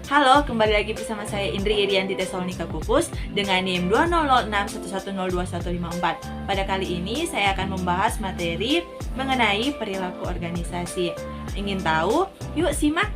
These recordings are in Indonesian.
Halo, kembali lagi bersama saya Indri Irianti Tesalonika Pupus dengan NIM 200611021154. Pada kali ini saya akan membahas materi mengenai perilaku organisasi. Ingin tahu? Yuk simak!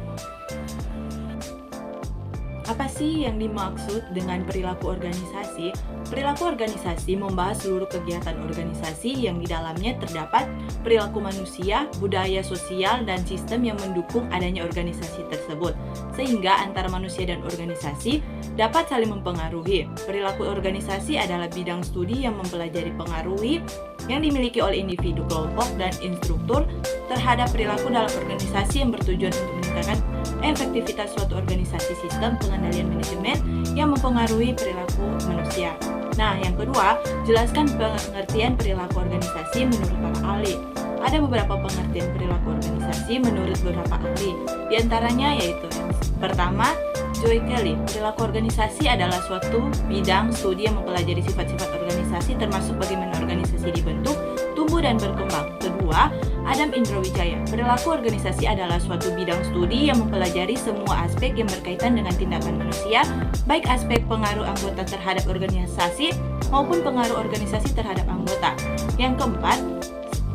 Apa sih yang dimaksud dengan perilaku organisasi? Perilaku organisasi membahas seluruh kegiatan organisasi yang di dalamnya terdapat perilaku manusia, budaya sosial, dan sistem yang mendukung adanya organisasi tersebut, sehingga antara manusia dan organisasi dapat saling mempengaruhi. Perilaku organisasi adalah bidang studi yang mempelajari pengaruhi yang dimiliki oleh individu, kelompok, dan instruktur terhadap perilaku dalam organisasi yang bertujuan untuk meningkatkan efektivitas suatu organisasi, sistem pengendalian manajemen yang mempengaruhi perilaku manusia. Nah, yang kedua, jelaskan pengertian perilaku organisasi menurut para ahli. Ada beberapa pengertian perilaku organisasi menurut beberapa ahli. Di antaranya yaitu pertama, Joy Kelly, perilaku organisasi adalah suatu bidang studi yang mempelajari sifat-sifat organisasi termasuk bagaimana organisasi dibentuk, tumbuh, dan berkembang. Kedua, Adam Indrowijaya, perilaku organisasi adalah suatu bidang studi yang mempelajari semua aspek yang berkaitan dengan tindakan manusia, baik aspek pengaruh anggota terhadap organisasi maupun pengaruh organisasi terhadap anggota.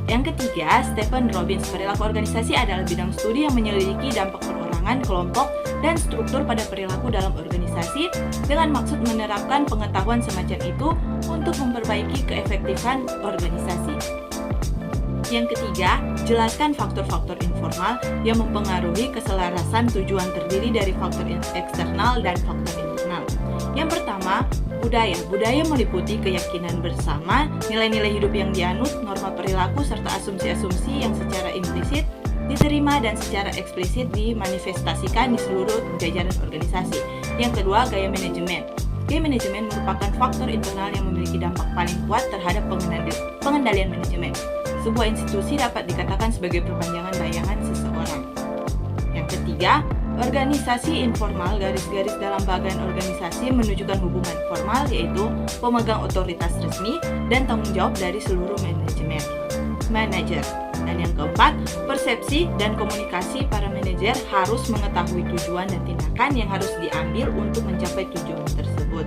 Yang ketiga, Stephen Robbins, perilaku organisasi adalah bidang studi yang menyelidiki dampak perorangan, kelompok, dan struktur pada perilaku dalam organisasi dengan maksud menerapkan pengetahuan semacam itu untuk memperbaiki keefektifan organisasi. Yang ketiga, jelaskan faktor-faktor informal yang mempengaruhi keselarasan tujuan terdiri dari faktor eksternal dan faktor internal. Yang pertama, budaya. Budaya meliputi keyakinan bersama, nilai-nilai hidup yang dianut, norma perilaku, serta asumsi-asumsi yang secara implisit diterima dan secara eksplisit dimanifestasikan di seluruh jajaran organisasi. Yang kedua, gaya manajemen. Gaya manajemen merupakan faktor internal yang memiliki dampak paling kuat terhadap pengendalian manajemen. Sebuah institusi dapat dikatakan sebagai perpanjangan bayangan seseorang. Yang ketiga, organisasi informal, garis-garis dalam bagian organisasi menunjukkan hubungan formal, yaitu pemegang otoritas resmi dan tanggung jawab dari seluruh manajer. Dan yang keempat, persepsi dan komunikasi. Para manajer harus mengetahui tujuan dan tindakan yang harus diambil untuk mencapai tujuan tersebut.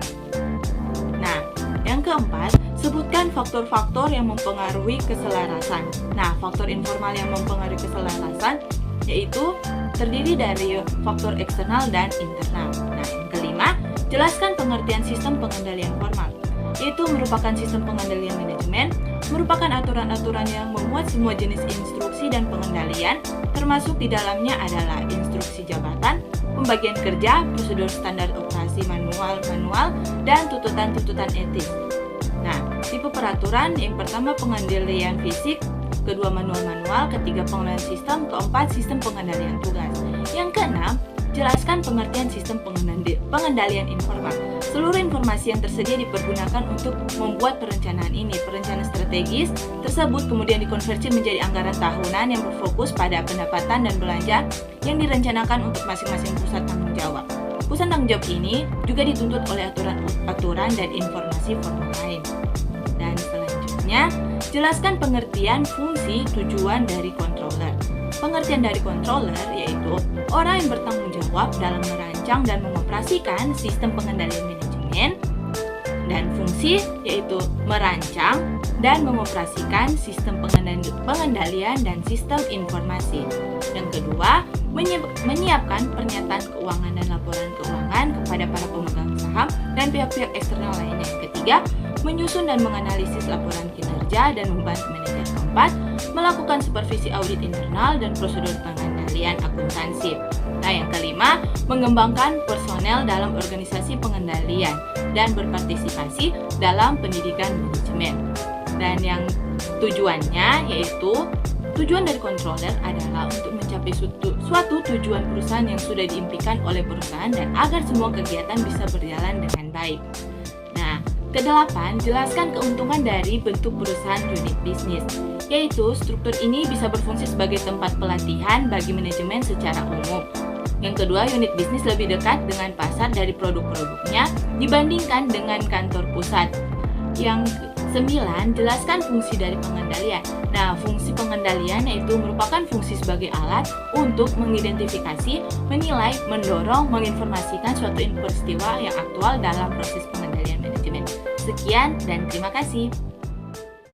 Nah, yang keempat, sebutkan faktor-faktor yang mempengaruhi keselarasan. Nah, faktor informal yang mempengaruhi keselarasan yaitu terdiri dari faktor eksternal dan internal. Nah, yang kelima, jelaskan pengertian sistem pengendalian formal, yaitu merupakan sistem pengendalian manajemen, merupakan aturan-aturan yang memuat semua jenis instruksi dan pengendalian, termasuk di dalamnya adalah instruksi jabatan, pembagian kerja, prosedur standar operasi manual, dan tuntutan-tuntutan etis. Nah, tipe peraturan yang pertama pengendalian fisik, kedua manual, ketiga pengendalian sistem, keempat sistem pengendalian tugas. Yang keenam, jelaskan pengertian sistem pengendalian informal. Seluruh informasi yang tersedia dipergunakan untuk membuat perencanaan ini. Perencanaan strategis tersebut kemudian dikonversi menjadi anggaran tahunan yang berfokus pada pendapatan dan belanja yang direncanakan untuk masing-masing pusat tanggung jawab. Pusat tanggung jawab ini juga dituntut oleh aturan dan informasi formal lain. Dan selanjutnya, jelaskan pengertian fungsi tujuan dari controller. Pengertian dari controller yaitu orang yang bertanggung jawab dalam merancang dan mengoperasikan sistem pengendalian manajemen, dan fungsi yaitu merancang dan mengoperasikan sistem pengendalian dan sistem informasi. Yang kedua, menyiapkan pernyataan keuangan dan laporan keuangan kepada para pemegang saham dan pihak-pihak eksternal lainnya. Yang ketiga, menyusun dan menganalisis laporan kinerja dan membantu manajer. Keempat, melakukan supervisi audit internal dan prosedur pengendalian akuntansi. Nah, yang kelima, mengembangkan personel dalam organisasi pengendalian dan berpartisipasi dalam pendidikan manajemen. Dan yang tujuannya yaitu tujuan dari controller adalah untuk mencapai suatu tujuan perusahaan yang sudah diimpikan oleh perusahaan dan agar semua kegiatan bisa berjalan dengan baik. Nah, kedelapan, jelaskan keuntungan dari bentuk perusahaan unit bisnis, yaitu struktur ini bisa berfungsi sebagai tempat pelatihan bagi manajemen secara umum. Yang kedua, unit bisnis lebih dekat dengan pasar dari produk-produknya dibandingkan dengan kantor pusat. Yang 9. Jelaskan fungsi dari pengendalian. Nah, fungsi pengendalian yaitu merupakan fungsi sebagai alat untuk mengidentifikasi, menilai, mendorong, menginformasikan suatu peristiwa yang aktual dalam proses pengendalian manajemen. Sekian dan terima kasih.